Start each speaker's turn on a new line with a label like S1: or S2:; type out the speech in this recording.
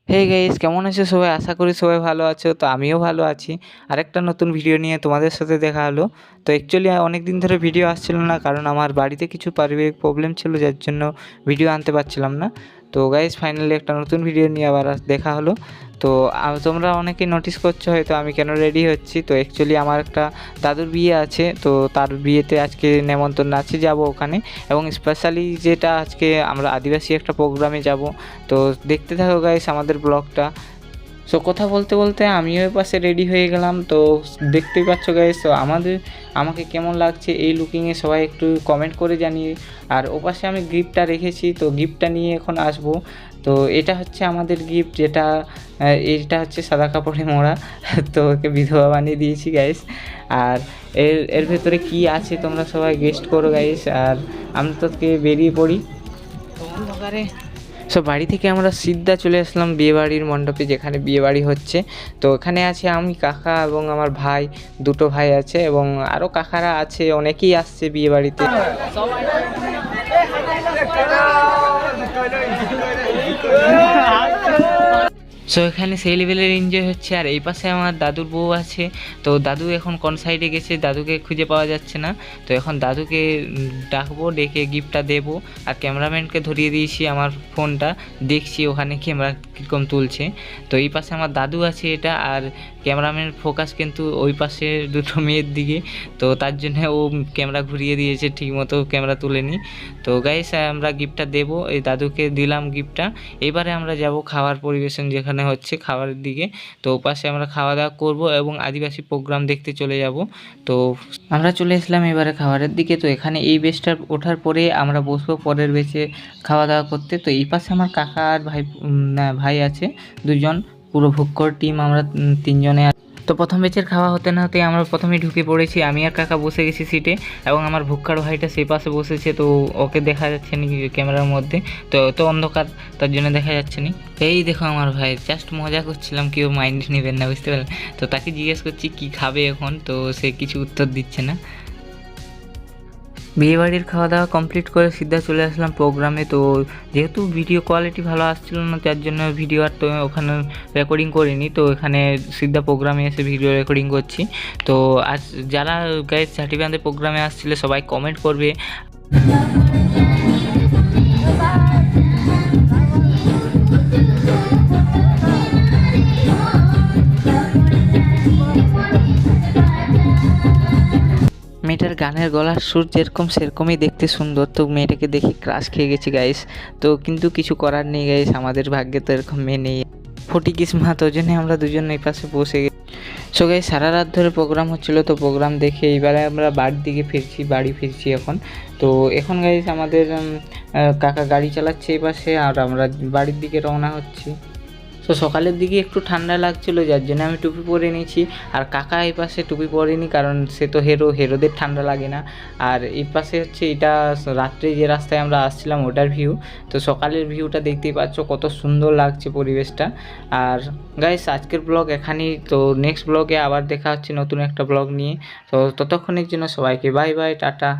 S1: Hey guys, কেমন আছো সবাই? আশা করি সবাই ভালো আছো। তো আমিও ভালো আছি। আরেকটা নতুন ভিডিও নিয়ে তোমাদের সাথে দেখা হলো। তো অ্যাকচুয়ালি অনেক দিন ধরে ভিডিও আসছিল না, কারণ আমার বাড়িতে কিছু পারিবারিক প্রবলেম ছিল, যার জন্য ভিডিও আনতে পারছিলাম না। তো গাইস, ফাইনালি একটা নতুন ভিডিও নিয়ে আবার দেখা হলো। তো তোমরা অনেকেই নোটিস করছো হয়তো আমি কেন রেডি হচ্ছি। তো অ্যাকচুয়ালি আমার একটা দাদুর বিয়ে আছে, তো তার বিয়েতে আজকে নেমন্তন্ন আছে, যাব ওখানে। এবং স্পেশালি যেটা আজকে আমরা আদিবাসী একটা প্রোগ্রামে যাব। তো দেখতে থাকো গাইস আমাদের ব্লগটা। সো কথা বলতে বলতে আমিও ওই পাশে রেডি হয়ে গেলাম। তো দেখতেই পাচ্ছ গাইস, তো আমাকে কেমন লাগছে এই লুকিংয়ে সবাই একটু কমেন্ট করে জানিয়ে। আর ওপাশে আমি গিফটটা রেখেছি, তো গিফটটা নিয়ে এখন আসবো। তো এটা হচ্ছে আমাদের গিফট, যেটা এটা হচ্ছে সাদা কাপড়ে মোড়া। তো ওকে বিধবা বানিয়ে দিয়েছি গাইস। আর এর ভেতরে কি আছে তোমরা সবাই গেস্ট করো গাইস। আর আমরা তো বেরিয়ে পড়ি অন্ধকারে। সো বাড়ি থেকে আমরা সিধা চলে আসলাম বিয়েবাড়ির মণ্ডপে, যেখানে বিয়েবাড়ি হচ্ছে। তো এখানে আছে আমি, কাকা এবং আমার ভাই, দুটো ভাই আছে এবং আরও কাকারা আছে, অনেকেই আসছে বিয়েবাড়িতে। সো এখানে সেই লেভেলের এনজয় হচ্ছে। আর এই পাশে আমার দাদুর বউ আছে। তো দাদু এখন কোন সাইডে গেছে, দাদুকে খুঁজে পাওয়া যাচ্ছে না। তো এখন দাদুকে ডাকবো, ডেকে গিফটটা দেবো। আর ক্যামেরাম্যানকে ধরিয়ে দিয়েছি আমার ফোনটা, দেখছি ওখানে ক্যামেরা কীরকম তুলছে। তো এই পাশে আমার দাদু আছে এটা, আর ক্যামেরাম্যানের ফোকাস কিন্তু ওই পাশে দুটো মেয়ের দিকে। তো তার জন্য ও ক্যামেরা ঘুরিয়ে দিয়েছে, ঠিকমতো ক্যামেরা তুলেনি। তো গাইস, আমরা গিফটটা দেবো, এই দাদুকে দিলাম গিফটটা। এবারে আমরা যাব খাবার পরিবেশন যেখানে হচ্ছে, খাবারের দিকে। তো ওপাশে আমরা খাওয়া দাওয়া করবো এবং আদিবাসী প্রোগ্রাম দেখতে চলে যাব। তো আমরা চলে আসলাম এবারে খাবারের দিকে। তো এখানে এই বেচটা ওঠার পরে আমরা বসবো পরের বেচে খাওয়া দাওয়া করতে। তো এই পাশে আমার কাকা আর ভাই আছে দুজন, পুরো ভুক্কর টিম আমরা তিনজনে। তো প্রথম ব্যাচের খাওয়া হতে না হতেই আমরা প্রথমেই ঢুকে পড়েছি। আমি আর কাকা বসে গেছি সিটে, এবং আমার ভুক্কার ভাইটা সেই পাশে বসেছে। তো ওকে দেখা যাচ্ছে না ক্যামেরার মধ্যে, তো এত অন্ধকার, তার জন্য দেখা যাচ্ছে না। এই দেখো আমার ভাই, জাস্ট মজা করছিলাম, কেউ মাইন্ড নেবেন না, বুঝতে পারলেন? তো তাকে জিজ্ঞেস করছি কি খাবে এখন, তো সে কিছু উত্তর দিচ্ছে না। বিয়েবাড়ির খাওয়া দাওয়া কমপ্লিট করে সিধা চলে আসলাম প্রোগ্রামে। তো যেহেতু ভিডিও কোয়ালিটি ভালো আসছিল না, যার জন্য ভিডিও আর তো ওখানে রেকর্ডিং করিনি। তো এখানে সিধা প্রোগ্রামে এসে ভিডিও রেকর্ডিং করছি। তো আজ যারা গাইজ সার্টিফিকেটের প্রোগ্রামে আসছিলে সবাই কমেন্ট করবে। মেয়েটার গানের গলার সুর যেরকম সেরকমই দেখতে সুন্দর। তো মেয়েটাকে দেখে ক্রাশ খেয়ে গেছি গাইস। তো কিন্তু কিছু করার নেই গাইস, আমাদের ভাগ্যে তো এরকম মেয়ে নেই, ফটি কিসমত। ওই জন্যে আমরা দুজন এই পাশে বসে গেছি। সো গাইস, সারা রাত ধরে প্রোগ্রাম হচ্ছিলো। তো প্রোগ্রাম দেখে এবারে আমরা বাড়ি ফিরছি এখন। তো এখন গাইস আমাদের কাকা গাড়ি চালাচ্ছে এই পাশে, আর আমরা বাড়ির দিকে রওনা হচ্ছি। তো সকালের দিকে একটু ঠান্ডা লাগছিল, যার জন্য আমি টুপি পরে নিয়েছি। আর কাকা এই পাশে টুপি পরেনি, কারণ সে তো হেরোদের ঠান্ডা লাগে না। আর এই পাশে হচ্ছে এটা রাত্রে যে রাস্তায় আমরা আসছিলাম ওটার ভিউ। তো সকালের ভিউটা দেখতেই পাচ্ছ কত সুন্দর লাগছে পরিবেশটা। আর গাইস, আজকের ব্লগ এখানেই। তো নেক্সট ব্লগে আবার দেখা হচ্ছে নতুন একটা ব্লগ নিয়ে। তো ততক্ষণের জন্য সবাইকে বাই বাই, টাটা।